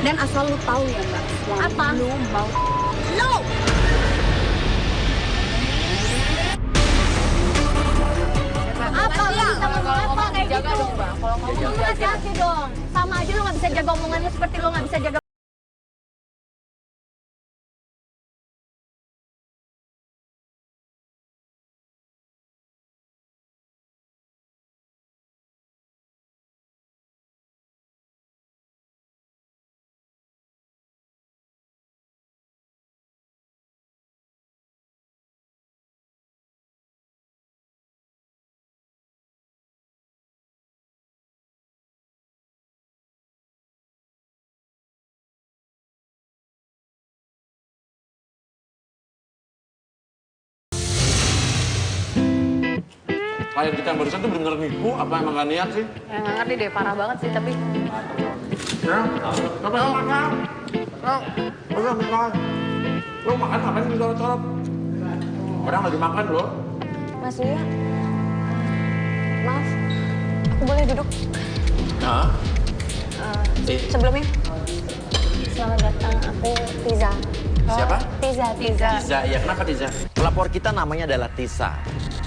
Dan asal lu tahu ya Mbak, Apa? lu mau lo. Apa lu bisa ngomong apa kayak gitu? Dong, Mbak. Kalau ngomong Ngomong hati-hati dong. Sama aja lu nggak bisa jaga omongan lu seperti lu nggak bisa jaga. Klien kita yang barusan tuh bener-bener nipu, apa emang gak niat sih? Ya nggak ngerti deh, parah banget sih tapi. Ya, apa yang makan? Udah makan. Lo makan ngapain sih corot-corot? Orang lagi makan loh. Mas Uya, maaf, aku boleh duduk? Hah? Sebelumnya, selamat datang. Aku Tiza. Siapa? Tiza. Tiza, ya kenapa Tiza? Pelapor kita namanya adalah Tisa.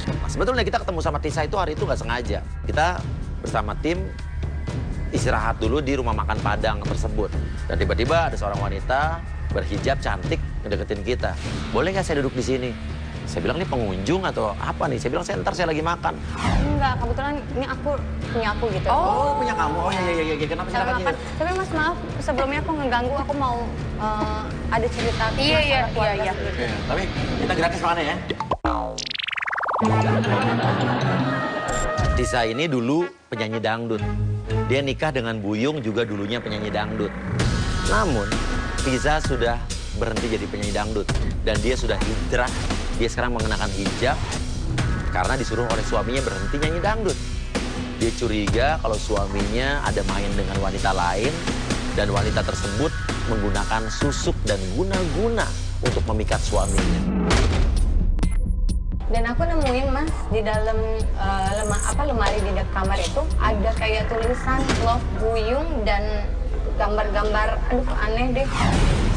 Nah, sebetulnya kita ketemu sama Tisa itu hari itu nggak sengaja. Kita bersama tim istirahat dulu di rumah makan Padang tersebut. Dan tiba-tiba ada seorang wanita berhijab cantik ngedeketin kita. Boleh nggak saya duduk di sini? Saya bilang, ini pengunjung atau apa nih? Saya bilang, ntar saya lagi makan. Enggak, kebetulan ini punya aku gitu. Oh, punya kamu? Oh iya. Kenapa Saya silakan makan. Tapi Mas maaf, sebelumnya aku ngeganggu, aku mau ada cerita. Iya. Oke, tapi kita gratis makannya ya. Tisa ini dulu penyanyi dangdut. Dia nikah dengan Buyung, juga dulunya penyanyi dangdut. Namun, Tisa sudah berhenti jadi penyanyi dangdut. Dan dia sudah hijrah. Dia sekarang mengenakan hijab karena disuruh oleh suaminya berhenti nyanyi dangdut. Dia curiga kalau suaminya ada main dengan wanita lain. Dan wanita tersebut menggunakan susuk dan guna-guna untuk memikat suaminya. Dan aku nemuin Mas di dalam lemari di dekat kamar itu ada kayak tulisan Love Buyung dan gambar-gambar, aduh aneh deh.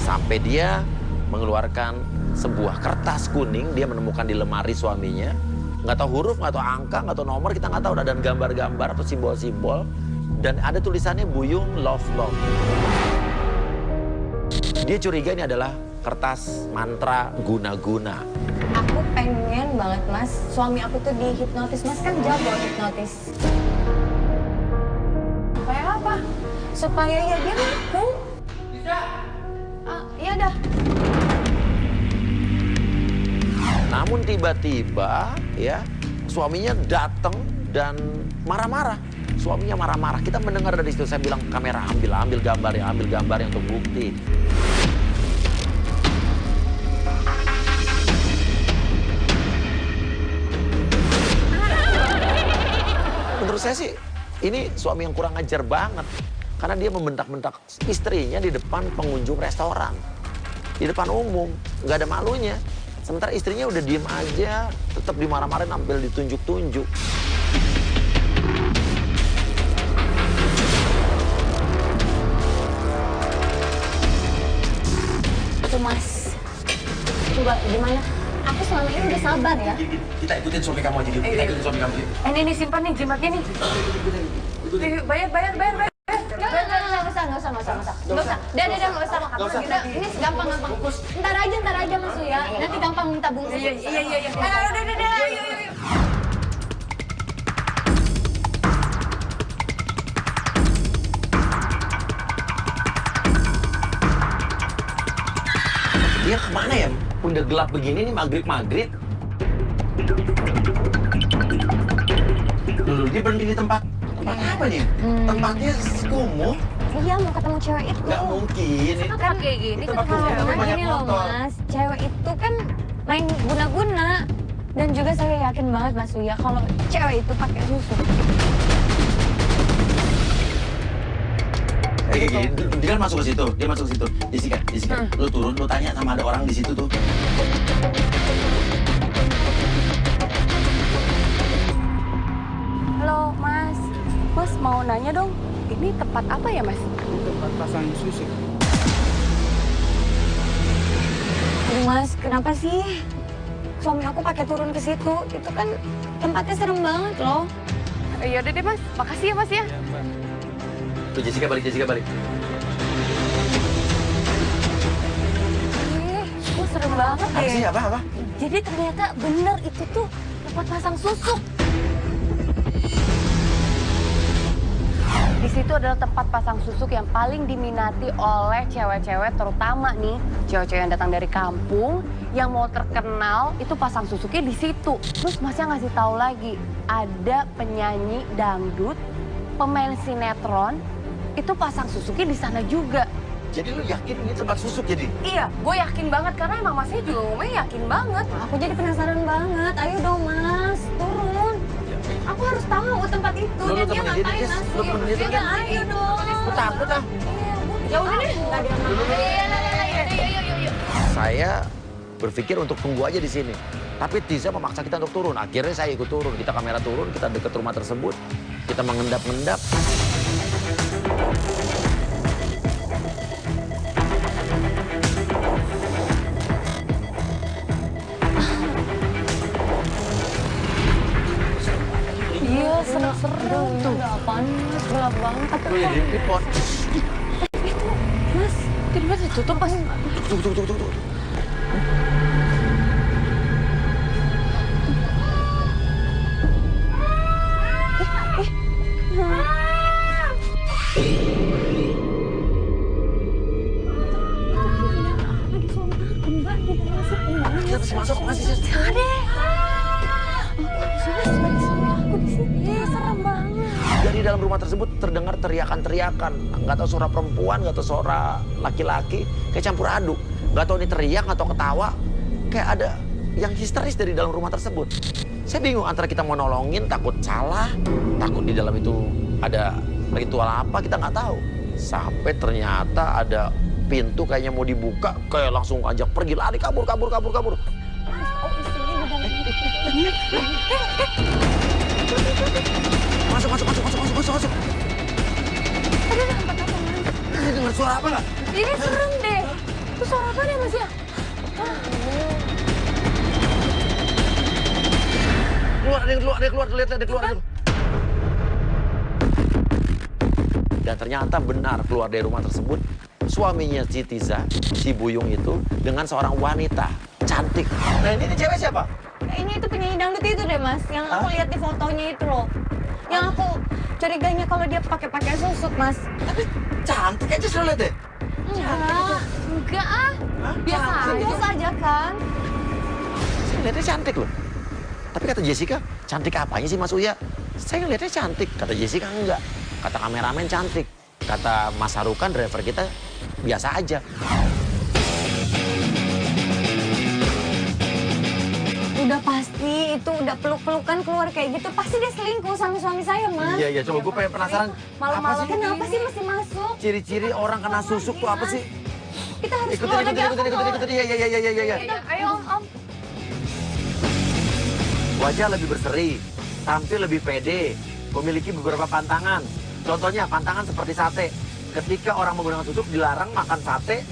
Sampai dia mengeluarkan sebuah kertas kuning, dia menemukan di lemari suaminya. Nggak tahu huruf, nggak tahu angka, nggak tahu nomor, kita nggak tahu, ada gambar-gambar atau simbol-simbol. Dan ada tulisannya Buyung Love. Dia curiga ini adalah kertas mantra guna-guna. Aku pengen banget Mas, suami aku tuh dihipnotis. Mas kan jago hipnotis. Supaya apa? Supaya ya dia ngaku. Bisa. Iya dah. Namun tiba-tiba ya suaminya datang dan marah-marah. Suaminya marah-marah. Kita mendengar dari situ, saya bilang kamera ambil gambarnya untuk bukti. Menurut saya sih ini suami yang kurang ajar banget. Karena dia membentak-bentak istrinya di depan pengunjung restoran. Di depan umum, nggak ada malunya. Sementara istrinya udah diem aja, tetap dimarah-marahin, sambil ditunjuk-tunjuk. Itu Mas, coba gimana? Aku selama ini udah sabar ya. Kita ikutin suami kamu aja, kita ikutin suami kamu. Ini simpan nih jimatnya nih. Bayar. Nggak usah. Nggak usah. Ini gampang. Ntar aja Mas ya. Nanti gampang minta bungkus. Iya. Udah. Ayo. Dia kemana ya? Udah gelap begini nih, maghrib. Dulu dia berhenti di tempat apa nih? Tempatnya kumuh. Iya, mau ketemu cewek itu. Nggak mungkin. Kan kayak gini Tempat kan kumuh Karena banyak gini loh motor. Mas, cewek itu kan main guna-guna. Dan juga saya yakin banget Mas Uya kalau cewek itu pakai susu. Kayak gini, dia kan masuk ke situ, Jessica, lu turun, lu tanya sama ada orang di situ tuh. Halo Mas mau nanya dong, ini tempat apa ya Mas? tempat pasang susuk. Aduh Mas, kenapa sih suami aku pakai turun ke situ? Itu kan tempatnya serem banget loh. Ya udah deh Mas, makasih ya Mas ya. Tuh Jessica balik, Jessica balik. Kok serem banget Apa sih, ya? apa? Jadi ternyata bener itu tuh tempat pasang susuk. Di situ adalah tempat pasang susuk yang paling diminati oleh cewek-cewek, terutama nih cewek-cewek yang datang dari kampung yang mau terkenal itu pasang susuknya di situ. Terus Masnya ngasih tahu lagi ada penyanyi dangdut, pemain sinetron itu pasang susuknya di sana juga. Jadi lu yakin ini tempat susuk jadi? Iya, gue yakin banget karena emang Masnya juga ngomongnya yakin banget. Aku jadi penasaran banget. Ayo dong Mas, turun. Aku harus tahu tempat itu Lu dan dia temenin dia, ngapain Jess. Mas. Lu temenin dia, Ya, ayo dong. Gue takut ah. Ya udah deh. Nggak ada yang mau. Yuk. Saya berpikir untuk tunggu aja di sini. Tapi Tiza memaksa kita untuk turun. Akhirnya saya ikut turun. Kita kamera turun, kita deket rumah tersebut. Kita mengendap-endap. Iya, serem-serem. Tuh, ada apaan Mas? Gelap banget. Tapi Lu ya kok di pon. itu, Mas, tiba-tiba ditutup pas. Tunggu. Kita masih masuk, masih sih. Jangan deh. Aku di sini. Iya, serem banget. Dari dalam rumah tersebut terdengar teriakan-teriakan. Nggak tahu suara perempuan, nggak tahu suara laki-laki. Kayak campur aduk. Nggak tahu ini teriak atau ketawa. Kayak ada yang histeris dari dalam rumah tersebut. Saya bingung antara kita mau nolongin, takut salah, takut di dalam itu ada ritual apa, kita nggak tahu. Sampai ternyata ada pintu kayaknya mau dibuka, kayak langsung ajak pergi, lari, kabur. Oh, istrinya di dalam. Masuk. Aduh, tempat apa, Mas? Ini dengar suara apa nggak? Ini serem deh. Itu suara apa ya, Mas ya? Keluar, ada yang keluar. Dan ternyata benar keluar dari rumah tersebut, suaminya si Tiza, si Buyung itu, dengan seorang wanita cantik. Nah ini cewek siapa? Kayaknya itu penyanyi dangdut itu deh, Mas. Yang aku lihat di fotonya itu loh. Yang aku curiganya kalau dia pakai susuk, Mas. Tapi cantik aja selalu lihat deh. Enggak ah. Biasa aja kan. Saya lihatnya cantik loh. Tapi kata Jessica, cantik apanya sih Mas Uya? Saya ngeliatnya cantik. Kata Jessica enggak. Kata kameramen cantik. Kata Mas Harukan, driver kita, biasa aja. Udah pasti itu udah peluk-pelukan keluar kayak gitu. Pasti dia selingkuh sama suami saya, Mas. Iya, coba gue pengen penasaran. Malam-malam Apa sih? kenapa sih mesti masuk? Ciri-ciri orang kena susuk tuh apa sih? Kita harus keluar lagi. Ikutin. Iya. Ayo Om. Wajah lebih berseri, tampil lebih pede, memiliki beberapa pantangan. Contohnya pantangan seperti sate. Ketika orang menggunakan susuk dilarang makan sate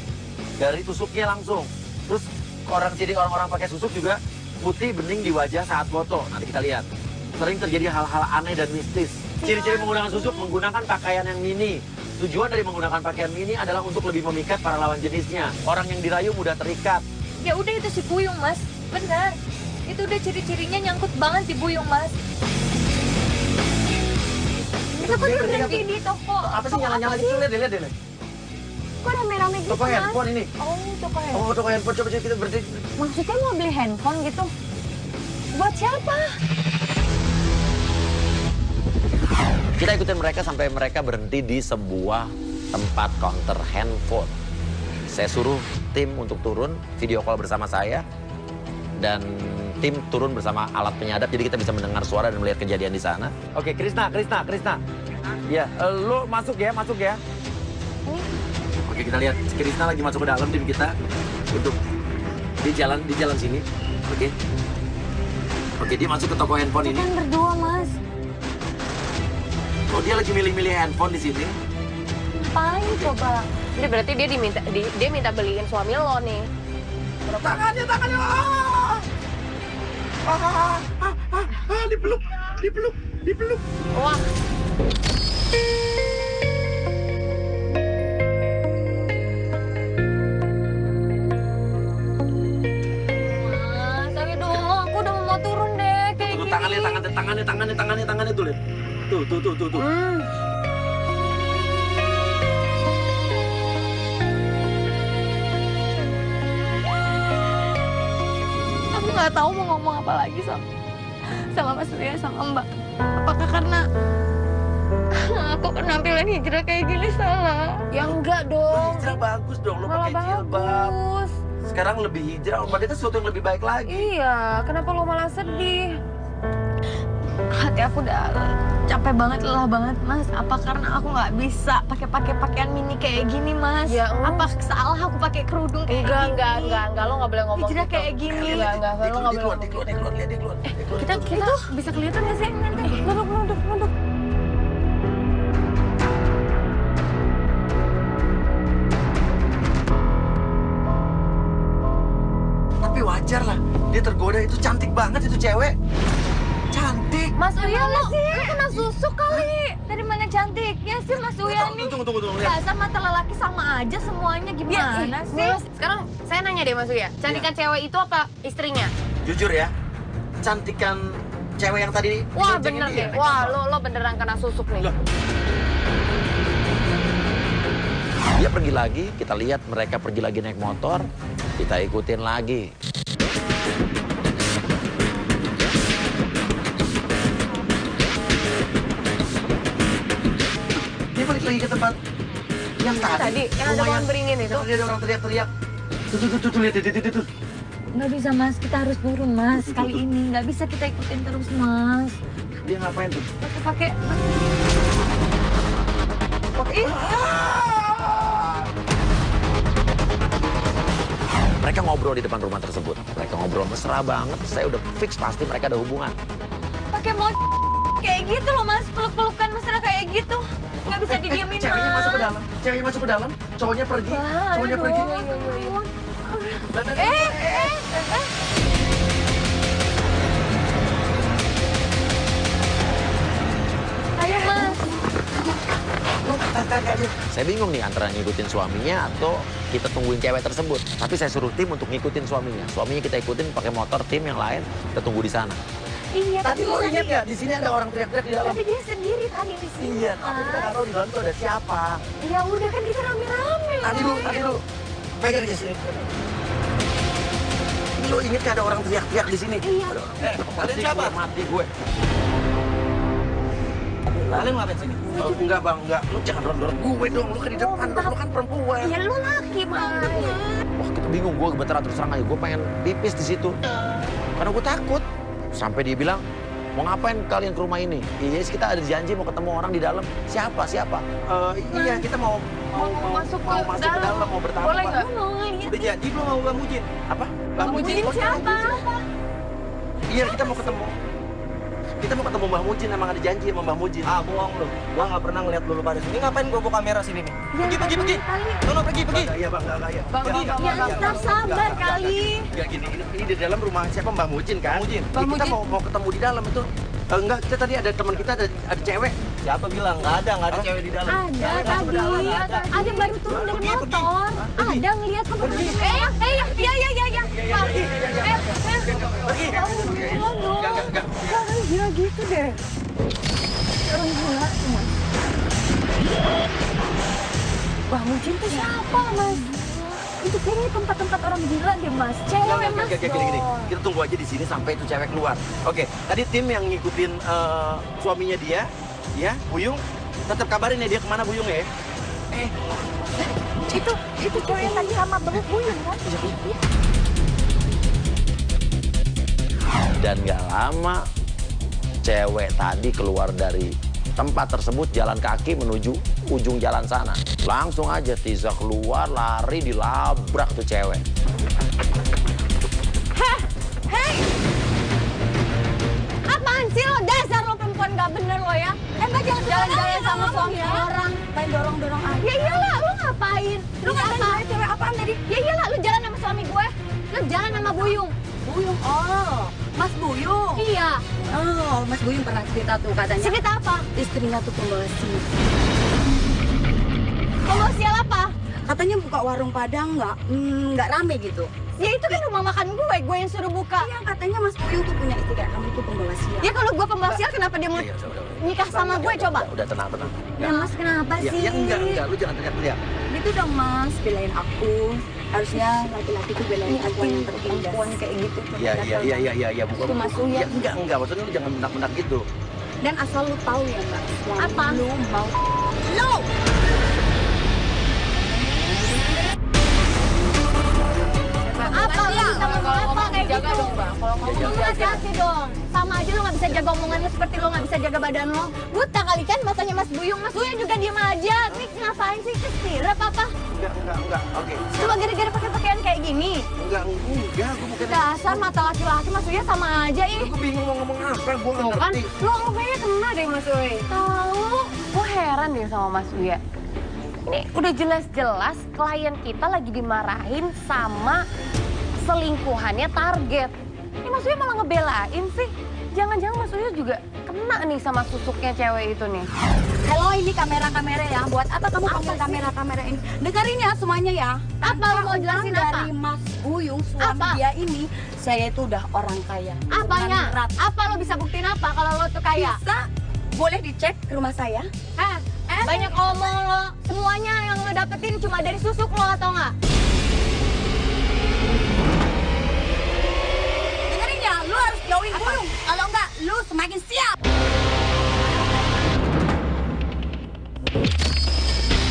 dari tusuknya langsung. Terus orang-orang pakai susuk juga putih bening di wajah saat foto. Nanti kita lihat. Sering terjadi hal-hal aneh dan mistis. Ciri-ciri menggunakan susuk, menggunakan pakaian yang mini. Tujuan dari menggunakan pakaian mini adalah untuk lebih memikat para lawan jenisnya. Orang yang dirayu mudah terikat. Ya udah itu si Buyung Mas. Benar. Itu udah ciri-cirinya nyangkut banget di Buyung Mas. Itu kok dia berhenti di toko. Apa sih nyala-nyala gitu? Lihat deh. Kok rame-rame gitu, Toko Mas? handphone ini. Oh, toko ya. Oh, toko handphone. Coba kita berhenti. Maksudnya mau beli handphone gitu? Buat siapa? Kita ikutin mereka sampai mereka berhenti di sebuah tempat counter handphone. Saya suruh tim untuk turun, video call bersama saya. Dan tim turun bersama alat penyadap, jadi kita bisa mendengar suara dan melihat kejadian di sana. Oke, Krisna. Ya, lu masuk ya. Oke, kita lihat Krisna lagi masuk ke dalam tim kita untuk di jalan sini. Oke, dia masuk ke toko handphone ini. Kan berdua, Mas. Oh, dia lagi milih-milih handphone di sini. ngapain coba? Ini berarti dia minta beliin suami lo nih. Tangannya. Dipeluk. Wah. Mas, ayo dong, aku udah mau turun deh kayak Tuh, gini. tangannya tuh, lihat. Tuh. Aku nggak tahu mau ngomong apa lagi sama Mas Surya sama Mbak. Apakah karena aku penampilan hijrah kayak gini salah? Ya enggak dong. Hijrah bagus dong, lo Malah pakai jilbab. bagus. Sekarang lebih hijrah, berarti itu sesuatu yang lebih baik lagi. Iya, kenapa lo malah sedih? Hati aku udah capek banget, lelah banget, Mas. Apa karena aku nggak bisa pakai pakaian mini kayak gini, Mas? Ya, apa salah aku pakai kerudung kayak gini? Enggak, lo nggak boleh ngomong Hijrah gitu. kayak gini. Enggak, lo nggak boleh ngomong gitu. Dia keluar. Kita bisa kelihatan nggak sih nanti? Nunduk. Tapi wajar lah, dia tergoda, itu cantik banget itu cewek. Cantik. Mas Uya, lo Kena susuk kali. Dari mana cantiknya sih Mas Uya nih? Tunggu, lihat. Dasar mata lelaki sama aja semuanya gimana sih? Mas, sekarang saya nanya deh Mas Uya, cantikan cewek itu apa istrinya? Jujur ya, cantikan cewek yang tadi Wah diboncengin bener dia, deh, wah lo beneran kena susuk nih. Loh. Dia pergi lagi, kita lihat mereka pergi lagi naik motor, kita ikutin lagi. Dia balik lagi ke tempat yang Tadi, yang ada pohon beringin itu. Yang ada orang teriak-teriak. Tuh, lihat itu. Nggak bisa Mas, kita harus turun Mas. Kali ini nggak bisa kita ikutin terus Mas. Dia ngapain tuh? Pakai Mereka ngobrol di depan rumah tersebut. Mereka ngobrol mesra banget. Saya udah fix pasti mereka ada hubungan. Pakai mau kayak gitu loh Mas, peluk-pelukan mesra kayak gitu. Nggak bisa didiemin Mas. Ceweknya masuk ke dalam, cowoknya pergi. Cowoknya pergi. Ayo Mas. Saya bingung nih antara ngikutin suaminya atau kita tungguin cewek tersebut. Tapi saya suruh tim untuk ngikutin suaminya. Suaminya kita ikutin pakai motor, tim yang lain kita tunggu di sana. Iya, Tadi lo ingat nggak? Di sini ada orang teriak-teriak di dalam. tapi dia sendiri tadi di sini. Iya, tapi kita nggak tahu di dalam tuh ada siapa. Ya udah kan kita rame-rame. Tadi lu. Pegang aja sini. Lo ingat nggak ada orang teriak-teriak di sini? Iya. Kalian siapa? Mati gue. Kalian ngapain sini? Enggak bang, enggak. Lu jangan dorong-dorong gue dong. Lu kan di depan, lu kan perempuan. Ya lu laki Mas. Wah kita bingung, gue gemeteran terus terang aja. Gue pengen pipis di situ. Karena gue takut. Sampai dia bilang, mau ngapain kalian ke rumah ini? Iya, kita ada janji mau ketemu orang di dalam. Siapa? Iya, kita mau masuk ke masuk ke dalam, mau bertamu. Boleh Pak. nggak? Udah jadi belum mau Bang Mujin? Apa? Bang Mujin siapa? Iya, kita mau ketemu. Kita mau ketemu Mbah Mujin, emang ada janji sama Mbah Mujin. Ah, bohong lu. Gua nggak pernah ngeliat lu pada sini. Ngapain gua bawa kamera sini nih? Pergi. Sono pergi. Iya, Bang, nggak kaya. Ya ntar sabar kali. Ya gini, ini di dalam rumah siapa Mbah Mujin kan? Bang Kita Mujin. mau ketemu di dalam itu. Enggak, kita tadi ada teman kita ada cewek. Siapa bilang? Nggak ada cewek di dalam. Ada tadi. Ada baru turun dari motor. Ada ngeliat ke Pergi. iya. Pergi. Enggak. Orang gila gitu deh. Orang gila Mas. Bang Mujin tuh siapa Mas? Itu kayaknya tempat-tempat orang gila deh Mas. Cewek Mas Gini. dong. Kita tunggu aja di sini sampai itu cewek keluar. Oke, tadi tim yang ngikutin suaminya dia, ya, Buyung, tetap kabarin ya dia kemana Buyung ya. Itu cewek yang tadi sama Bang Buyung kan? Iya. Dan gak lama, cewek tadi keluar dari tempat tersebut, jalan kaki menuju ujung jalan sana. Langsung aja Tiza keluar, lari, dilabrak tuh cewek. Hei! Apaan sih lo? Dasar lo perempuan gak bener lo ya. Mbak jangan jalan-jalan sama suami orang. Main dorong-dorong aja. Ya iya ngapain? Lu ngapain cewek apaan tadi? Ya iyalah, lu jalan sama suami gue. Lu jalan sama Buyung. Buyung, oh, Mas Buyung. Iya. Oh, Mas Buyung pernah cerita tuh katanya. Cerita apa? Istrinya tuh pembawa sial. Pembawa sial apa? Katanya buka warung Padang nggak rame gitu. Ya itu kan rumah makan gue yang suruh buka. Iya, katanya Mas Buyung tuh punya istri kayak kamu tuh pembawa sial. Ya kalau gue pembawa sial kenapa dia mau Iya, udah. nikah sama gue coba? Udah tenang. Ya Mas, kenapa Ya, sih? ya enggak, lu jangan teriak-teriak. Gitu dong Mas, belain aku. Harusnya laki-laki tuh belain perempuan yang tertindas. Perempuan kayak gitu. Iya, bukan. Itu Mas Uya. Ya, enggak, maksudnya lu jangan menak-menak gitu. Dan asal lu tahu ya Mbak, selama Apa? lu mau Apa lu bisa ngomong apa kayak Jaga gitu? dong, Bang. Kalau kamu Lu hati-hati dong. Sama aja lu gak bisa jaga omongan lu seperti lu gak bisa jaga badan lu. Buta kali kan matanya Mas Buyung. Mas Buyung juga diem aja. Nih ngapain sih? Kesirap apa? Enggak. Oke. Cuma gara-gara pakai pakaian kayak gini. Enggak, gue bukan. Dasar mata laki-laki Mas Uya sama aja ih. Gue bingung mau ngomong apa, gue nggak Tuh kan, ngerti. lu ngomongnya kena deh Mas Uya. Tahu, gue heran deh sama Mas Uya. Ini udah jelas-jelas klien kita lagi dimarahin sama selingkuhannya Target. Ini Mas Uya malah ngebelain sih. Jangan-jangan Mas Uya juga kena nih sama susuknya cewek itu nih. Halo, ini kamera-kamera ya. Buat apa kamu panggil kamera-kamera ini? Dengerin ya semuanya ya. Apa lu mau jelasin apa? Dari Mas Buyung, suami Apa? dia ini, saya itu udah orang kaya. Apanya? Bukan rat. Apa lo bisa buktiin apa kalau lo tuh kaya? Bisa, boleh dicek ke rumah saya. Banyak omong lo. Semuanya yang lo dapetin cuma dari susuk lo atau enggak? Dengerin ya, lu harus jauhin Buyung. Kalau enggak, lu semakin siap.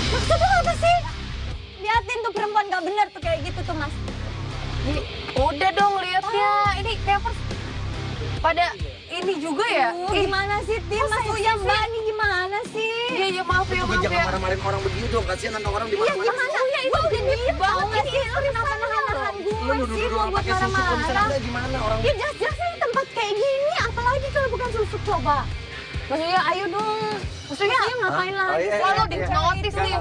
Maksud lo apa sih? Liatin tuh perempuan gak bener tuh kayak gitu tuh Mas. Udah dong liatnya, ini Kevers pada ini juga ya. Gimana sih Tim? Mas Uya Mbak ini gimana sih? Iya maaf ya, Juga jangan marah-marahin orang begitu dong, kasihan anak orang di Iya mana-mana. gimana? Uya itu udah diem tau gak sih? Lo kenapa nahan-nahan Lu gue sih? nuduh-nuduh Lo orang buat pakai susu, kalau misalnya marah-marah. ada gimana orang? Ya jelas-jelas ini tempat kayak gini. Apalagi kalau bukan susuk coba. Mas Uya ayo dong. Mas Uya ngapain lagi? Selalu dinotis nih.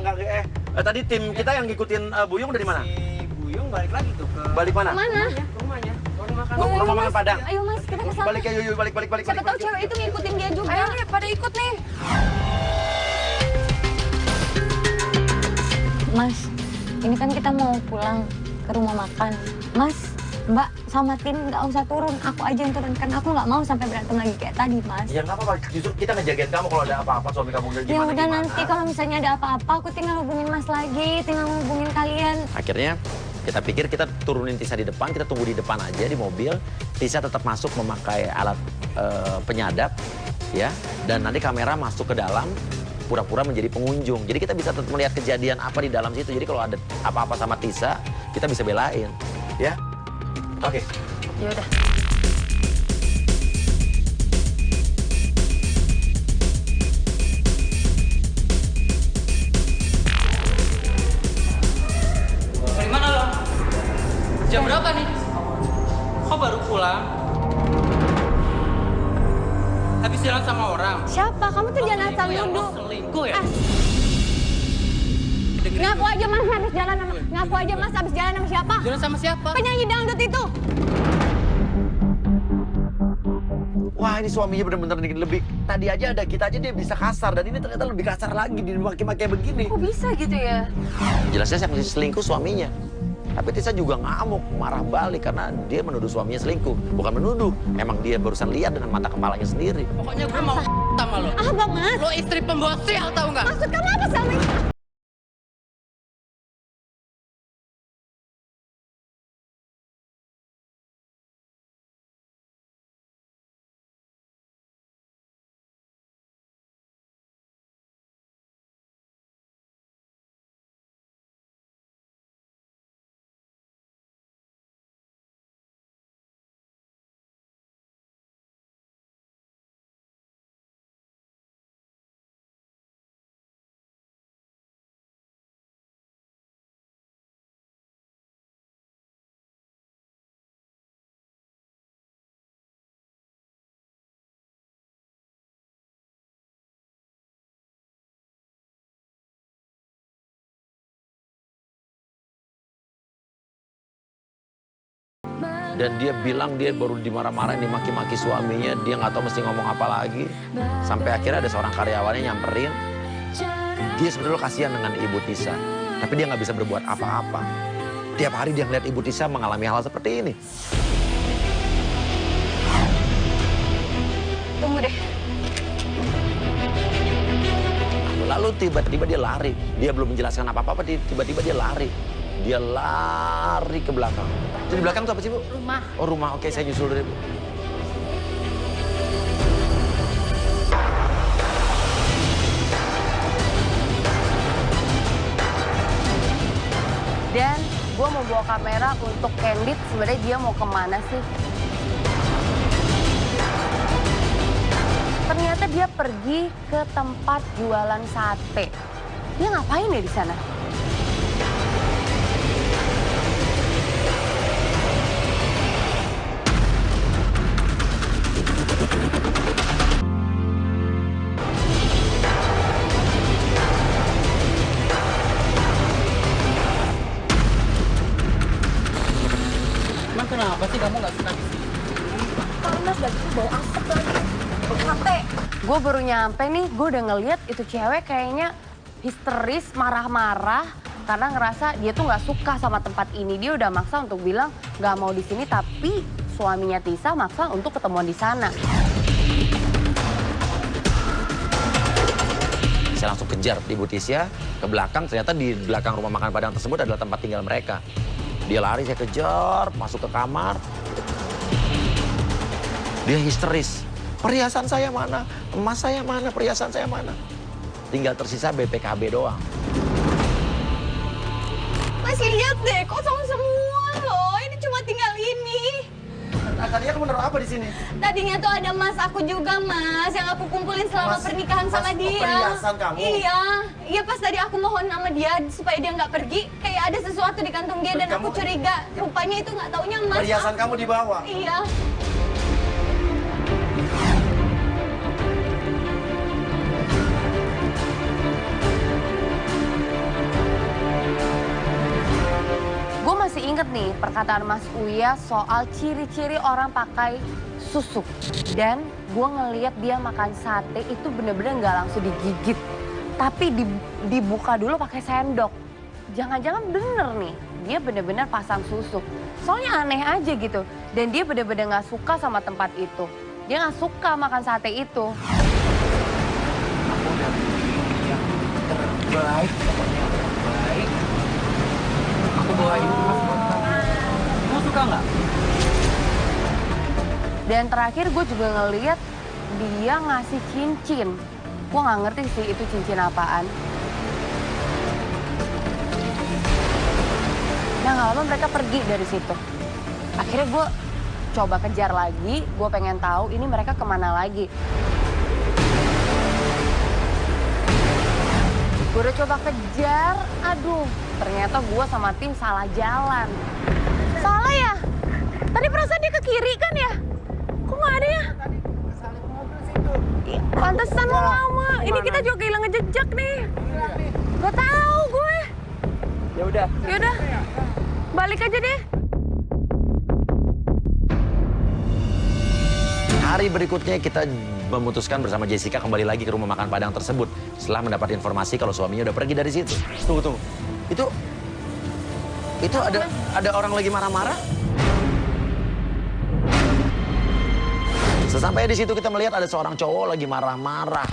Tadi tim kita yang ngikutin Buyung dari mana? Si Buyung balik lagi tuh ke Balik mana? Mana? rumahnya. Warung makan. Ke rumah makan Padang. Ayo Mas kita kesana. Balik ya, yuk, balik. Siapa tahu cewek itu ngikutin dia juga. Ayo nih, pada ikut nih. Mas, ini kan kita mau pulang ke rumah makan. Mas, Mbak sama tim nggak usah turun, aku aja yang turun. Karena aku nggak mau sampai berantem lagi kayak tadi, Mas. Ya nggak apa-apa, justru kita ngejagain kamu kalau ada apa-apa suami kamu udah Ya gimana. udah nanti kalau misalnya ada apa-apa, aku tinggal hubungin Mas lagi, tinggal hubungin kalian. Akhirnya kita pikir kita turunin Tisa di depan, kita tunggu di depan aja di mobil. Tisa tetap masuk memakai alat penyadap, ya. Dan nanti kamera masuk ke dalam, pura-pura menjadi pengunjung. Jadi kita bisa tetap melihat kejadian apa di dalam situ. Jadi kalau ada apa-apa sama Tisa, kita bisa belain, ya. Oke. Ya udah. Dari mana lo? Jam berapa nih? Kok baru pulang? Habis jalan sama orang? Siapa? Kamu tuh jangan asal Selingkuh ya? nuduh. Lo selingkuh ya? Ah. Dengerin Ngaku gue. aja Mas habis jalan sama ngaku aja Mas habis jalan sama siapa? Jalan sama siapa? Penyanyi dangdut itu. Wah ini suaminya bener-bener lebih. Tadi aja ada kita aja dia bisa kasar dan ini ternyata lebih kasar lagi dimaki-maki begini. Kok bisa gitu ya? Jelasnya yang selingkuh suaminya. Tapi Tisa juga ngamuk, marah balik karena dia menuduh suaminya selingkuh. Bukan menuduh, emang dia barusan lihat dengan mata kepalanya sendiri. Pokoknya gue mau sama lo. Apa Mas? Lo istri pembawa sial tau nggak? Maksud kamu apa sama Dan dia bilang dia baru dimarah-marahin, dimaki-maki suaminya. Dia nggak tahu mesti ngomong apa lagi. Sampai akhirnya ada seorang karyawannya nyamperin. Dia sebenarnya kasihan dengan Ibu Tisa. Tapi dia nggak bisa berbuat apa-apa. Tiap hari dia ngeliat Ibu Tisa mengalami hal seperti ini. Tunggu deh. Lalu tiba-tiba dia lari. Dia belum menjelaskan apa-apa, tiba-tiba dia lari. Dia lari ke belakang. Itu di belakang tuh apa sih, Bu? Rumah. Oh, rumah. Oke, saya nyusul dulu, Bu. Dan gue mau bawa kamera untuk candid, sebenarnya dia mau kemana sih? Ternyata dia pergi ke tempat jualan sate. Dia ngapain ya di sana? Emang kenapa sih kamu nggak suka di sini? Karena sudah gitu bau asap lagi. Sate. Gue baru nyampe nih, gue udah ngeliat itu cewek kayaknya histeris, marah-marah. Karena ngerasa dia tuh nggak suka sama tempat ini. Dia udah maksa untuk bilang nggak mau di sini, tapi suaminya Tisa maksa untuk ketemuan di sana. Saya langsung kejar Ibu Tisa ke belakang. Ternyata di belakang rumah makan Padang tersebut adalah tempat tinggal mereka. Dia lari, saya kejar, masuk ke kamar. Dia histeris. Perhiasan saya mana? Emas saya mana? Perhiasan saya mana? Tinggal tersisa BPKB doang. Masih lihat deh, kosong semua loh. Ini cuma tinggal ini. Tadinya kamu naruh apa di sini? Tadinya tuh ada emas aku juga, Mas, yang aku kumpulin selama Mas- pernikahan sama mas dia. perhiasan kamu? Iya. Iya, pas tadi aku mohon sama dia supaya dia nggak pergi, kayak ada sesuatu di kantong dia dan aku Kamu- curiga. Rupanya itu nggak taunya emas. Perhiasan kamu dibawa. Iya. Gue masih inget nih perkataan Mas Uya soal ciri-ciri orang pakai susuk. Dan gue ngeliat dia makan sate itu bener-bener nggak langsung digigit. Tapi dibuka dulu pakai sendok. Jangan-jangan bener nih, dia bener-bener pasang susuk. Soalnya aneh aja gitu. Dan dia bener-bener nggak suka sama tempat itu. Dia nggak suka makan sate itu. Baik, pokoknya baik. Aku bawain emas buat kamu. Kamu suka nggak? Dan terakhir gue juga ngeliat dia ngasih cincin. Gue nggak ngerti sih itu cincin apaan. Nah nggak lama mereka pergi dari situ. Akhirnya gue coba kejar lagi, gue pengen tahu ini mereka kemana lagi. Gue udah coba kejar, aduh ternyata gue sama tim salah jalan. Salah ya? Tadi perasaan dia ke kiri kan ya? Kok nggak ada ya? Ih, pantesan lo lama. Ini kita juga kehilangan jejak nih. Gak tahu gue. Ya udah. Yaudah, balik aja deh. Hari berikutnya kita memutuskan bersama Jessica kembali lagi ke rumah makan Padang tersebut. Setelah mendapat informasi kalau suaminya udah pergi dari situ. Tunggu. Itu ada orang lagi marah-marah? Sesampai di situ kita melihat ada seorang cowok lagi marah-marah.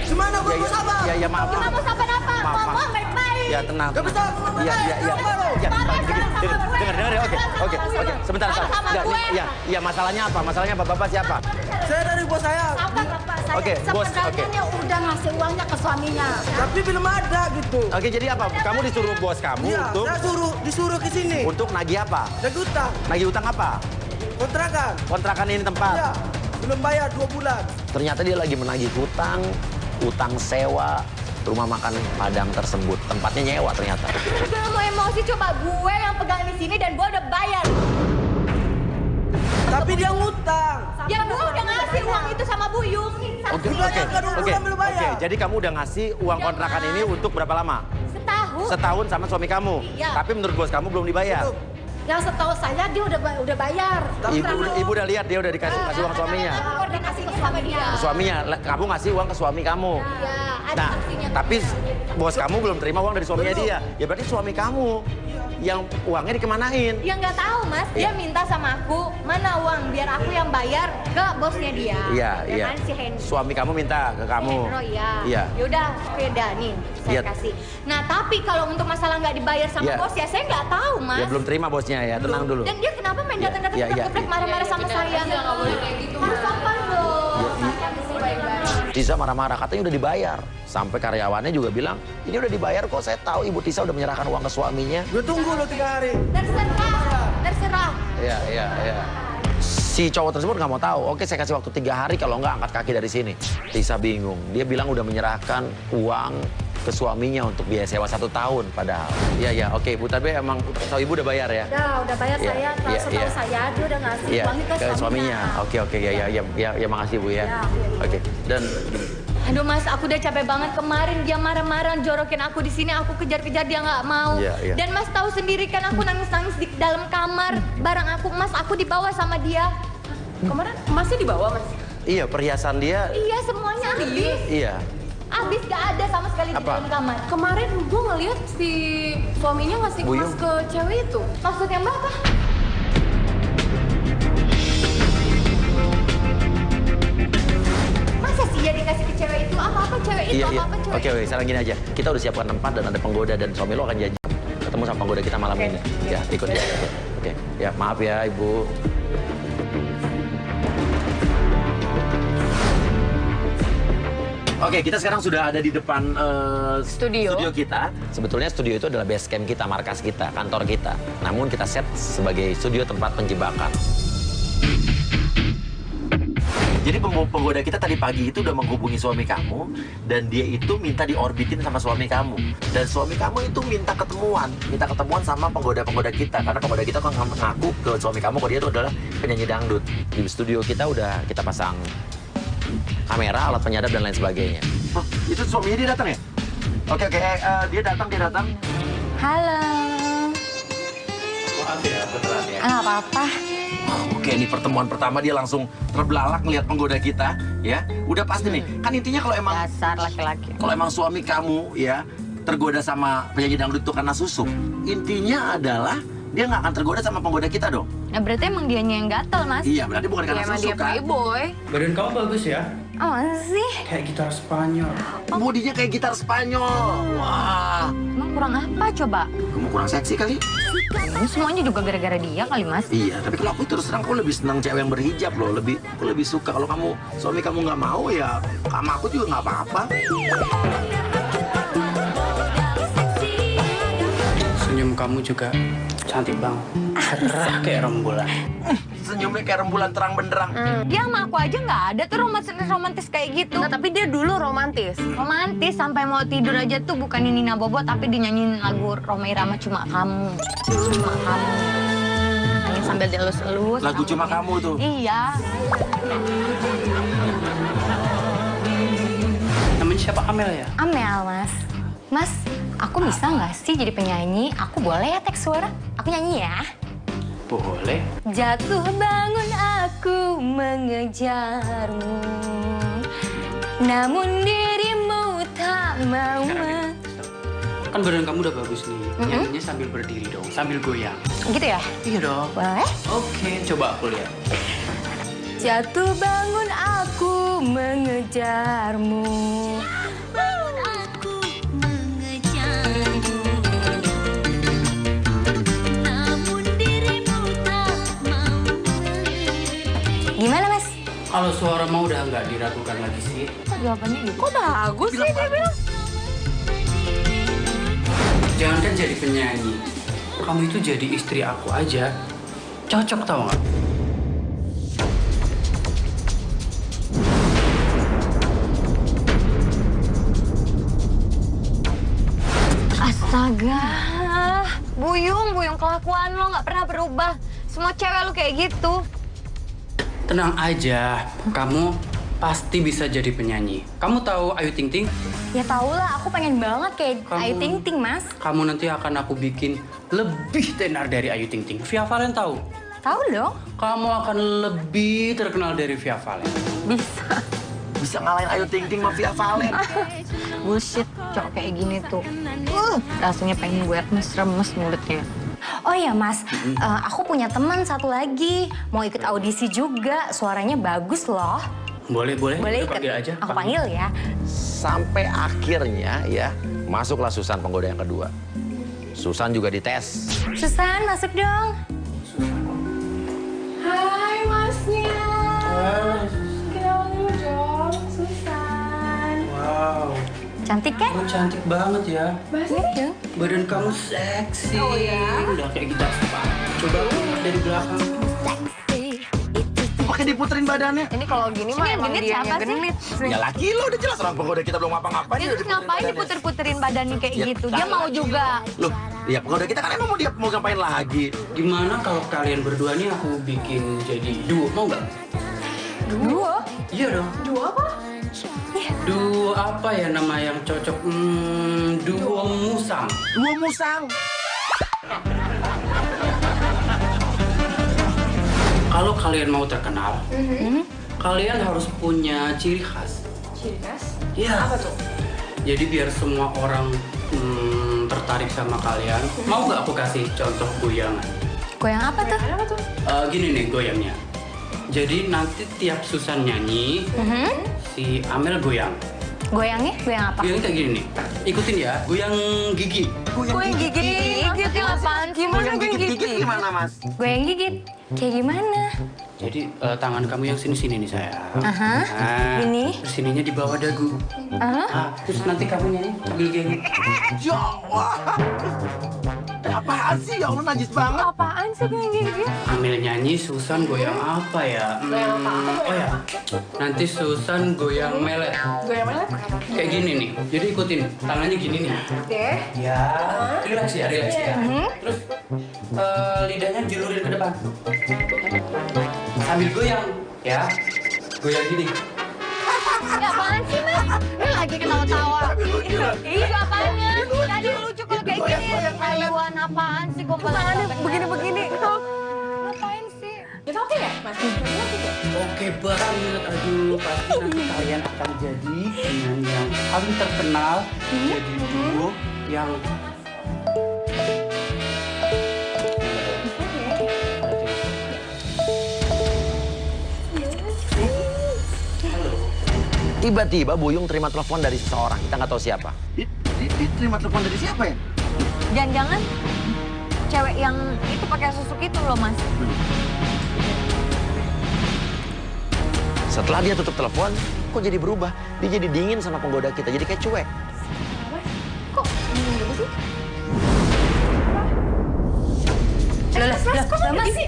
Gimana gue mau sabar? Ya maaf. Nggak mau sabar-apa. Maaf. Ngomong baik-baik. Ya tenang. Gak bisa. Iya. Oke. Sebentar. Ya masalahnya apa? Masalahnya bapak siapa? Saya dari bos saya. Apa bapak saya? Oke, bos, Sebenarnya dia udah ngasih uangnya ke suaminya. Tapi belum ada gitu. Oke, jadi apa? Kamu disuruh bos kamu Iya, untuk saya disuruh ke sini. untuk nagih apa? Lagi utang, Nagih utang apa? kontrakan. Kontrakan ini tempat. Iya, belum bayar 2 bulan. Ternyata dia lagi menagih utang sewa rumah makan Padang tersebut. Tempatnya nyewa ternyata. Udah mau emosi, coba gue yang pegang di sini dan gue udah bayar. Tapi Tapi dia ngutang. Ya Buyung udah ngasih uang itu sama Buyung. Oke. Jadi kamu udah ngasih uang kontrakan ini untuk berapa lama? Setahun. Setahun sama suami kamu. Iya. Tapi menurut bos kamu belum dibayar. Yang setahu saya dia udah bayar. Ibu udah lihat dia udah kasih uang ke suaminya. Udah kasih ke suami dia. Ke suaminya, kamu ngasih uang ke suami kamu. Iya, ada Nah, saksinya. tapi bos kamu belum terima uang dari suaminya dia. Ya berarti suami kamu yang uangnya dikemanain? Ya nggak tahu Mas, dia minta sama aku mana uang biar aku yang bayar ke bosnya dia. Iya, Ya iya. kan, si Hendro. Suami kamu minta ke kamu. Hendro, iya. Iya. Yaudah, beda nih, saya Iya. kasih. Nah tapi kalau untuk masalah nggak dibayar sama Iya. bos ya saya nggak tahu Mas. Ya belum terima bosnya ya, tenang dulu. Dan dia kenapa main Iya, datang-datang iya, iya. geprek marah-marah sama saya? Nggak boleh kayak gitu. Harus sopan dong. Tisa marah-marah, katanya udah dibayar. Sampai karyawannya juga bilang, ini udah dibayar kok, saya tahu Ibu Tisa udah menyerahkan uang ke suaminya. Gue tunggu lo 3 hari. Terserah. Iya. Si cowok tersebut nggak mau tahu. Oke, saya kasih waktu 3 hari, kalau nggak angkat kaki dari sini. Tisa bingung. Dia bilang udah menyerahkan uang ke suaminya untuk biaya sewa 1 tahun padahal. Iya, oke. Bu Tabe emang tahu Ibu udah bayar ya? Udah bayar Iya, saya. iya, Setahu iya. saya dia udah ngasih Iya, uangnya ke suaminya. Oke, ya, makasih Bu ya. Oke, dan Aduh Mas, aku udah capek banget kemarin dia marah-marah jorokin aku di sini, aku kejar-kejar dia nggak mau. Iya. Dan Mas tahu sendiri kan aku nangis-nangis di dalam kamar barang aku, Mas aku dibawa sama dia. Kemarin masih dibawa Mas? iya perhiasan dia, Iya semuanya habis. iya. Habis gak ada sama sekali di Apa? dalam kamar. Kemarin gue ngeliat si suaminya ngasih Buyung. emas ke cewek itu. Maksudnya Mbak apa? Masa sih dia dikasih ke cewek itu? Apa-apa cewek itu? Iya. Apa-apa cewek Oke, sekarang gini aja. Kita udah siapkan tempat dan ada penggoda dan suami lo akan janji ketemu sama penggoda kita malam ini. Ya, ikut ya. Oke. Ya, maaf ya, Ibu. Oke, kita sekarang sudah ada di depan Studio kita. Sebetulnya studio itu adalah base camp kita, markas kita, kantor kita. Namun kita set sebagai studio tempat penjebakan. Jadi penggoda kita tadi pagi itu udah menghubungi suami kamu dan dia itu minta diorbitin sama suami kamu. Dan suami kamu itu minta ketemuan sama penggoda-penggoda kita karena penggoda kita kan ngaku ke suami kamu kalau dia itu adalah penyanyi dangdut. Di studio kita udah kita pasang kamera, alat penyadap dan lain sebagainya. Oh, itu suaminya dia datang ya? Oke, dia datang. Halo. Maaf ya, beneran ya. Nggak apa-apa. Oke, ini pertemuan pertama dia langsung terbelalak ngelihat penggoda kita, ya. Udah pasti nih. Kan intinya Dasar laki-laki. kalau emang suami kamu ya tergoda sama penyanyi dangdut itu karena susuk, intinya adalah dia nggak akan tergoda sama penggoda kita dong. Nah berarti emang dianya yang gatel, Mas. Iya, berarti bukan karena emang dia susuk kan? playboy. Badan kamu bagus ya. Oh sih? Kayak gitar Spanyol. Bodinya kayak gitar Spanyol. Wah, Emang kurang apa coba? kamu kurang seksi kali? Ini semuanya juga gara-gara dia kali, Mas. Iya, tapi kalau aku terus terang aku lebih senang cewek yang berhijab loh. Aku lebih suka kalau suami kamu nggak mau ya, sama aku juga nggak apa-apa. Senyum kamu juga cantik banget. Cerah kayak rembulan. Senyumnya kayak rembulan terang benderang. Dia sama aku aja nggak ada tuh romantis kayak gitu. Nah, tapi dia dulu romantis. Romantis sampai mau tidur aja tuh bukan Nina Bobo tapi dinyanyiin lagu Rhoma Irama Cuma Kamu. Cuma Kamu. Nyanyi sambil dielus-elus. Lagu Cuma Kamu tuh. Iya. Namanya siapa, Amel ya? Amel, Mas. Mas, aku bisa nggak sih jadi penyanyi? Aku boleh ya teks suara? Aku nyanyi ya. Boleh. Jatuh bangun aku mengejarmu, namun dirimu tak mau. Kan badan kamu udah bagus nih. Nyanyinya sambil berdiri dong, sambil goyang. Gitu ya? Iya dong. Boleh? Oke, coba aku lihat. Jatuh bangun aku mengejarmu. Bangun aku mengejarmu, namun dirimu tak mau mengerti. Gimana, Mas? Kalau suara mau udah nggak diragukan lagi sih. Kok jawabannya gitu? Kok bagus sih dia bilang? Jangan kan jadi penyanyi. Kamu itu jadi istri aku aja. Cocok tau nggak? Astaga, Buyung kelakuan lo nggak pernah berubah. Semua cewek lo kayak gitu. Tenang aja, kamu pasti bisa jadi penyanyi. Kamu tahu Ayu Ting Ting? Ya tau lah, aku pengen banget kayak Ayu Ting Ting, Mas. Kamu nanti akan aku bikin lebih tenar dari Ayu Ting Ting. Via Valen tahu? Tahu dong? Kamu akan lebih terkenal dari Via Valen. Bisa ngalahin Ayu Ting Ting sama Via Valen. Bullshit, cowok kayak gini tuh. Rasanya pengen gue remes-remes mulutnya. Oh ya Mas, aku punya teman satu lagi. Mau ikut audisi juga, suaranya bagus loh. Boleh. Boleh Kita ikut? panggil aja. Aku panggil ya. Sampai akhirnya ya, masuklah Susan penggoda yang kedua. Susan juga dites. Susan, masuk dong. Hai Masnya. Kenalin dong, Susan. Wow, Cantik kan? kamu cantik banget ya. Iya. Badan kamu seksi. Oh ya? Udah kayak gitar sepatu. Coba dari belakang. Pakai diputerin badannya. Ini kalau gini mah Ini yang emang genit dia siapa yang sih? genit. Ya laki lo udah jelas orang penggoda kita belum ngapa-ngapain. Dia udah terus ngapain badannya. diputer-puterin badannya kayak Ya, gitu? Dia mau laki juga. Loh, ya penggoda kita kan emang mau ngapain lagi? Gimana kalau kalian berdua nih aku bikin jadi duo, mau nggak? Duo? Iya dong. Duo apa? Duo apa ya nama yang cocok? Duo musang. Dua musang. Kalau kalian mau terkenal, kalian harus punya ciri khas. Ciri khas? Iya. Apa tuh? Jadi biar semua orang tertarik sama kalian. Mau nggak aku kasih contoh goyangan? Goyang apa tuh? Apa tuh? Gini nih goyangnya. Jadi nanti tiap Susan nyanyi, si Amel goyang. Goyangnya? Goyang apa? Goyangnya kayak gini nih. Ikutin ya, goyang gigi. Goyang gigit. Gigit apaan sih? Goyang gigit gimana, Mas? Goyang gigit? Kayak gimana? Jadi tangan kamu yang sini-sini nih sayang. Aha. Nah, Ini? terus sininya di bawah dagu. Aha. Nah, terus nanti kamu nyanyi sambil gini. Ya Allah. Apaan sih? Ya Allah najis banget. Apaan sih goyang gigit? Amel nyanyi, Susan goyang apa ya? Oh ya, nanti Susan goyang melet. Goyang mana? Kayak gini nih. Jadi ikutin, tangannya gini nih. Oke. Ya, relax ya. Terus lidahnya julurin ke depan. Sambil goyang, ya. Goyang gini. Ya apaan sih, Mas? Ini lagi ketawa-tawa. Ih, apanya? Tadi lucu kalau kayak gini. Taiwan apaan sih? Gue malah begini-begini. Ngapain sih? Itu oke ya, Mas? Oke ya? Oke banget, aduh pasti nanti kalian akan jadi penyanyi yang paling terkenal, jadi duo yang Tiba-tiba Buyung terima telepon dari seseorang, kita nggak tahu siapa. Dia terima telepon dari siapa ya? Jangan-jangan cewek yang itu pakai susuk itu loh, Mas. Setelah dia tutup telepon, kok jadi berubah? Dia jadi dingin sama penggoda kita, jadi kayak cuek. Kok dingin gitu sih?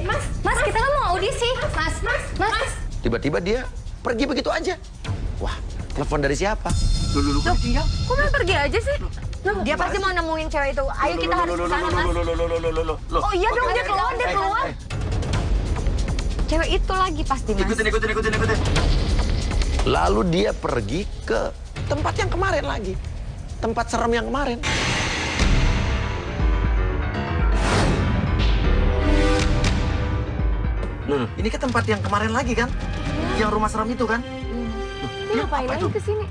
Mas, Mas, kita kan mau audisi. Mas. Tiba-tiba dia pergi begitu aja. Wah, telepon dari siapa? Lu kok tinggal? Kok main pergi aja sih? Dia pasti mau nemuin cewek itu. Ayo kita harus ke sana, Mas. Oh iya dong, dia keluar. Cewek itu lagi pasti, Mas. Ikutin. Lalu dia pergi ke tempat yang kemarin lagi. Tempat serem yang kemarin. Loh, ini ke tempat yang kemarin lagi kan? Yang rumah serem itu kan? Ini ngapain lagi kesini?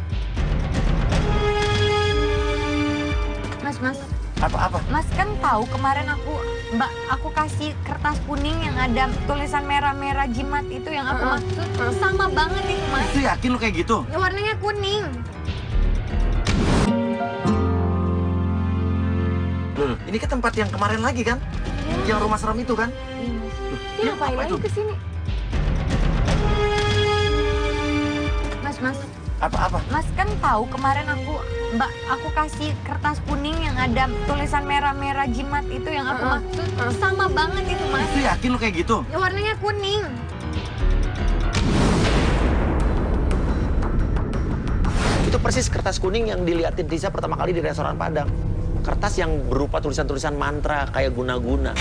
Mas. Apa? Mas kan tahu kemarin aku kasih kertas kuning yang ada tulisan merah-merah jimat itu yang aku maksud. Sama banget itu, Mas. Itu yakin lu kayak gitu? Warnanya kuning. Loh, ini ke tempat yang kemarin lagi kan? Yang rumah serem itu kan? Ini ngapain lagi kesini? Mas. Apa? Mas kan tahu kemarin aku kasih kertas kuning yang ada tulisan merah-merah jimat itu yang aku maksud. Sama banget itu, Mas. Itu yakin lu kayak gitu? Warnanya kuning. Itu persis kertas kuning yang diliatin Risa pertama kali di restoran Padang. Kertas yang berupa tulisan-tulisan mantra kayak guna-guna.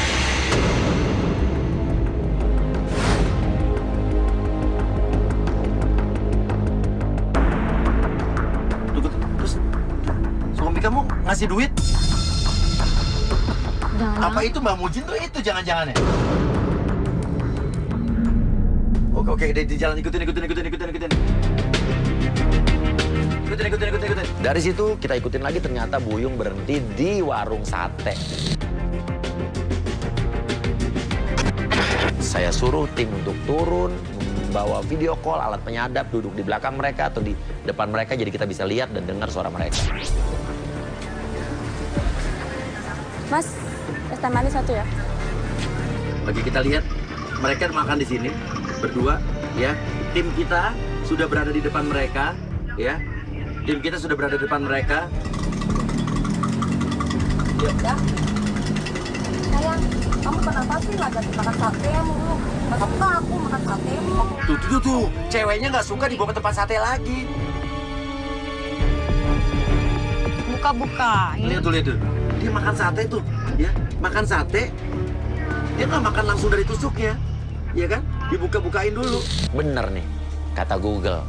Ngasih duit? Jangan. Apa itu Mbak Mujin tuh itu jangan-jangan ya? Oke, di jalan ikutin. Ikutin. Dari situ kita ikutin lagi, ternyata Buyung berhenti di warung sate. Saya suruh tim untuk turun, membawa video call, alat penyadap, duduk di belakang mereka atau di depan mereka, jadi kita bisa lihat dan dengar suara mereka. Mas, es teh manis satu ya? Oke, kita lihat mereka makan di sini berdua, ya. Tim kita sudah berada di depan mereka, ya. Tim kita sudah berada di depan mereka. Sayang, kamu kenapa sih nggak ganti makan sate mulu? Nggak suka aku makan sate mulu. Tuh. Ceweknya nggak suka dibawa ke tempat sate lagi. Buka-buka. Lihat tuh. Dia makan sate tuh, ya. Makan sate. Dia nggak makan langsung dari tusuknya, ya kan? Dibuka-bukain dulu. Bener nih, kata Google.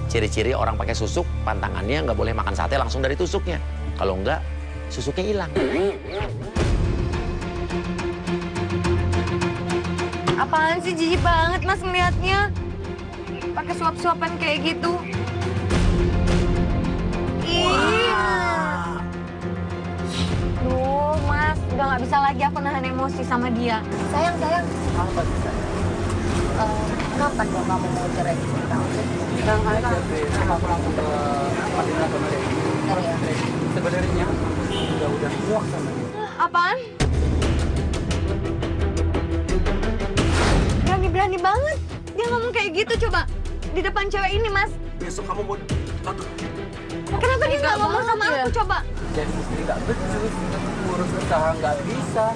Ciri-ciri orang pakai susuk, pantangannya nggak boleh makan sate langsung dari tusuknya. Kalau nggak, susuknya hilang. Apaan sih, jijik banget Mas ngeliatnya. Pakai suap-suapan kayak gitu. Duh, Mas, udah nggak bisa lagi aku nahan emosi sama dia. Sayang. Kenapa dong kamu mau cerai sama kamu? Sekarang aja aku langsung ke Madinah kemarin. Sebenarnya udah muak sama dia. Apaan? Berani banget. Dia ngomong kayak gitu coba. Di depan cewek ini, Mas. Besok kamu mau Kenapa dia nggak ngomong sama aku coba? Jadi istri gak becus, ngurus usaha nggak bisa.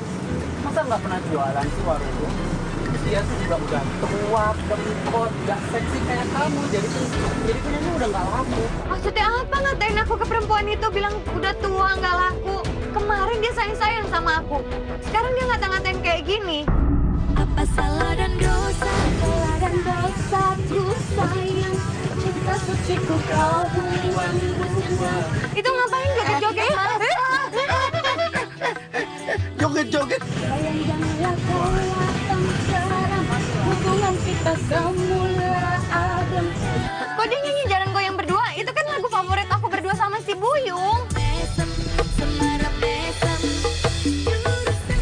Masa nggak pernah jualan sih warungku? Dia tuh juga udah tua, kempot, nggak seksi kayak kamu. Jadi punyanya udah nggak laku. Maksudnya apa ngatain aku ke perempuan itu bilang udah tua nggak laku? Kemarin dia sayang-sayang sama aku. Sekarang dia ngata-ngatain kayak gini. Apa salah dan dosaku sayang, cinta suciku kau buang. Itu ngapain joget-joget? joget. Sayang janganlah kau datang sekarang, hubungan kita semula adem. Kok dia nyanyi Jalan Goyang Berdua? Itu kan lagu favorit aku berdua sama si Buyung. Besem, semara besem,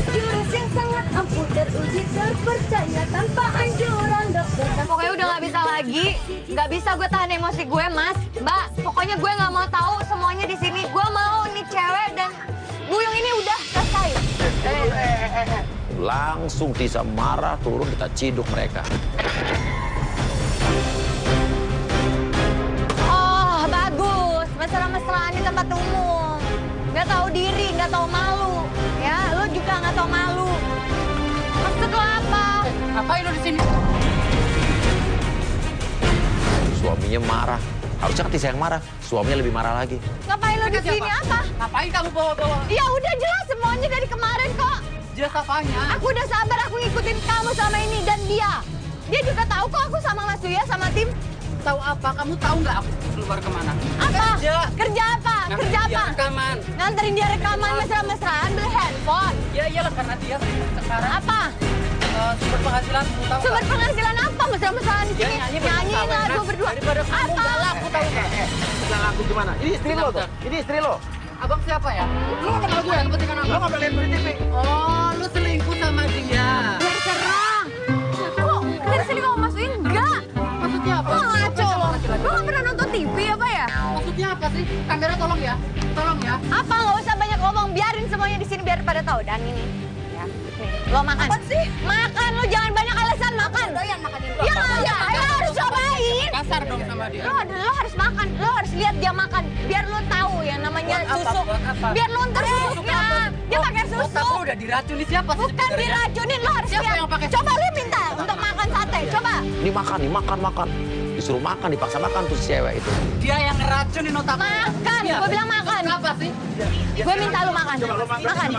jurus yang sangat ampuh, teruji, terpercaya tanpa anjuran dokter. Pokoknya udah nggak bisa lagi, nggak bisa gue tahan emosi gue, Mas. Mbak, pokoknya gue nggak mau tahu semuanya di sini. Gue mau nih cewek dan Buyung ini udah selesai. Langsung Tisa marah, turun, kita ciduk mereka. Oh, bagus. Mesra-mesraan di tempat umum. Nggak tahu diri, nggak tahu malu. Ya, lo juga nggak tahu malu. Maksud lo apa? Ngapain lo di sini? Suaminya marah. Harusnya kan Tisa yang marah, suaminya lebih marah lagi. Ngapain lo di sini apa? Ngapain kamu bawa-bawa? Ya udah jelas semuanya dari kemarin kok. Jelas apanya? Aku udah sabar, aku ngikutin kamu sama ini dan dia. Dia juga tahu kok aku sama Mas Duya sama tim. Tahu apa? Kamu tahu nggak aku keluar kemana? Apa? Kerja. Kerja apa? Kerja Dia apa? rekaman. Nganterin dia rekaman mesra-mesraan beli handphone. Ya iyalah karena dia sekarang Apa? sumber penghasilan. Tahu Sumber nggak? penghasilan apa mesra-mesraan di Dia sini? nyanyi Nyanyiin bersama, lagu enak. berdua. Daripada kamu nggak laku, tahu nggak? Nggak laku gimana? Ini istri lo tuh. Ini istri lo. Abang siapa ya? Lu nggak kenal gue, kepentingan apa? Lo nggak pernah lihat di TV. Oh, lu selingkuh sama dia. Terserah. Kok dari sini kamu masukin? Enggak. Maksudnya apa? Oh, ngaco lo. Lo nggak pernah nonton TV apa ya? Maksudnya apa sih? Kamera tolong ya. Tolong ya. Apa? Nggak usah banyak ngomong. Biarin semuanya di sini biar pada tahu. Dan ini. Ya, nih. Lo makan. Apa sih? Makan. Lo jangan banyak alasan makan. Doyan makanin lo. Ya, lo harus cobain. Kasar dong sama dia. Lo harus makan. Lo harus lihat dia makan. Biar lo tahu yang namanya Buat apa? susu. Buat apa? Biar lo ntar susuknya. Dia pakai susu. Otak lu udah diracuni siapa sih? Bukan sebenarnya? diracunin, lo harus Siapa lihat. yang pakai Coba lo minta untuk makan sate, coba. Ini makan. Disuruh makan, dipaksa makan tuh si cewek itu. Dia yang ngeracunin otak lu. Makan, Iya. gue bilang makan. Apa sih? Gue minta lo makan. Makan.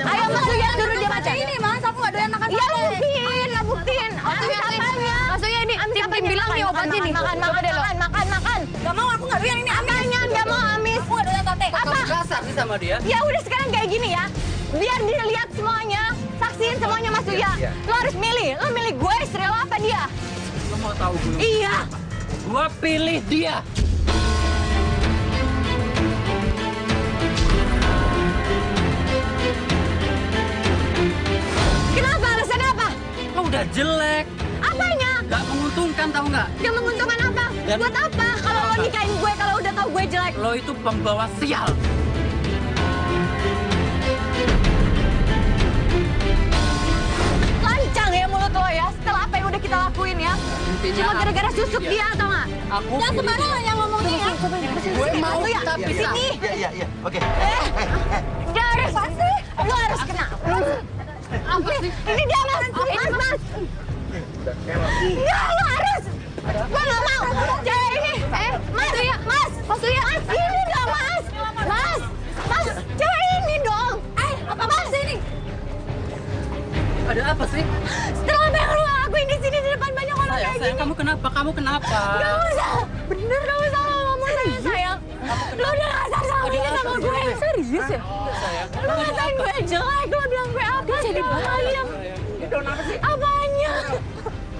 Ayo Mas Uya suruh dia makan. Ini mas, aku nggak doyan makan Iya lo buktiin. Amis apanya? Maksudnya ini tim bilang nih obat ini. Makan deh lo. Makan. Gak mau, aku nggak doyan ini amis. Makanya nggak mau amis. Aku nggak doyan sate. bete. Kamu Apa? kasar sih sama dia? Ya udah sekarang kayak gini ya. Biar dia lihat semuanya, saksiin semuanya Mas Uya. Iya. Lo harus milih. Lo milih gue, istri lo apa dia? Lo mau tahu gue? Iya. Gua pilih dia. Kenapa? Alasannya apa? Lo udah jelek. Apanya? Gak menguntungkan tahu nggak? Gak menguntungkan apa? Dan- Buat apa? Kalau lo nikahin gue, kalau udah tahu gue jelek. Lo itu pembawa sial. Lancang ya mulut lo ya, setelah apa yang udah kita lakuin ya. Intinya Cuma gara-gara susuk iya. dia atau nggak? Aku Yang pilih sembarangan yang ngomongnya ya. Gue mau Mas Uya, kita di sini. Iya, iya. Oke. Dia harus pasti. Lo harus kena. Apa sih? Ini dia mas. Mas. Enggak, lo harus. Gue nggak mau. Cewek ini. Mas Uya, mas. Mas Uya. Mas ini dong mas. Mas. Mas, cewek ini dong. Apa mas ini? Ada apa sih? Setelah apa yang lo lakuin di sini di depan banyak orang Sayang, kayak sayang, gini. kamu kenapa? Kamu kenapa? Gak usah. Bener gak usah lo ngomong sayang. Lo udah kasar sama ini sama gue. Serius ya? Sayang. Lo ngatain gue jelek, lo bilang gue apa? Jadi bayang. Apanya?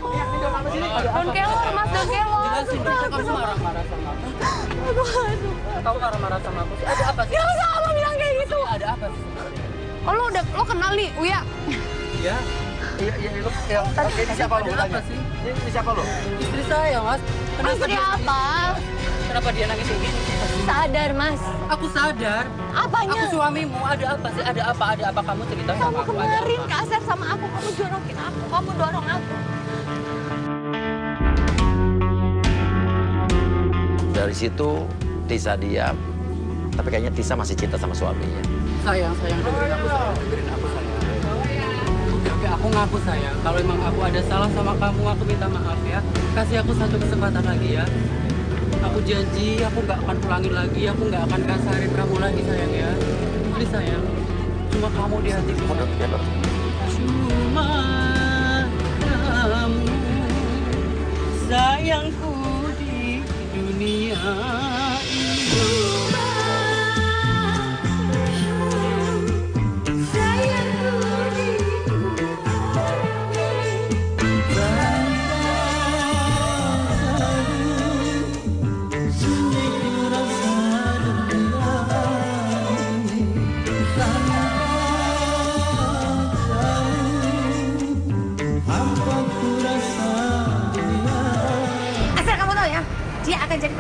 Don Kelor, mas Don Kelor. Jelasin dong, kok kamu marah-marah sama aku? Kamu marah-marah sama aku? Ada apa sih? Gak usah lo bilang kayak gitu. Ada apa sih sebenarnya? Oh lo kenal nih, Uya. Ya, Iya, iya, lu. Oke, ini siapa lu? ada apa sih? Ini siapa lu? Istri saya, Mas. Kenapa Istri dia apa? Kenapa dia nangis kayak gini? Sadar mas. Aku sadar. Apanya? Aku suamimu. Ada apa sih? Ada apa? Ada apa? Kamu cerita Kamu sama aku. Ada kemarin apa? kasar sama aku, kamu jorokin aku, kamu dorong aku. Dari situ Tisa diam, tapi kayaknya Tisa masih cinta sama suaminya. Sayang, dengerin aku sayang. Oke, aku ngaku sayang. Kalau emang aku ada salah sama kamu, aku minta maaf ya. Kasih aku satu kesempatan lagi ya. Aku janji, aku nggak akan ulangin lagi. Aku nggak akan kasarin kamu lagi sayang ya. Please sayang. Cuma kamu di hatiku. Cuma kamu sayangku di dunia ini. Asal kamu tahu ya, dia akan jadi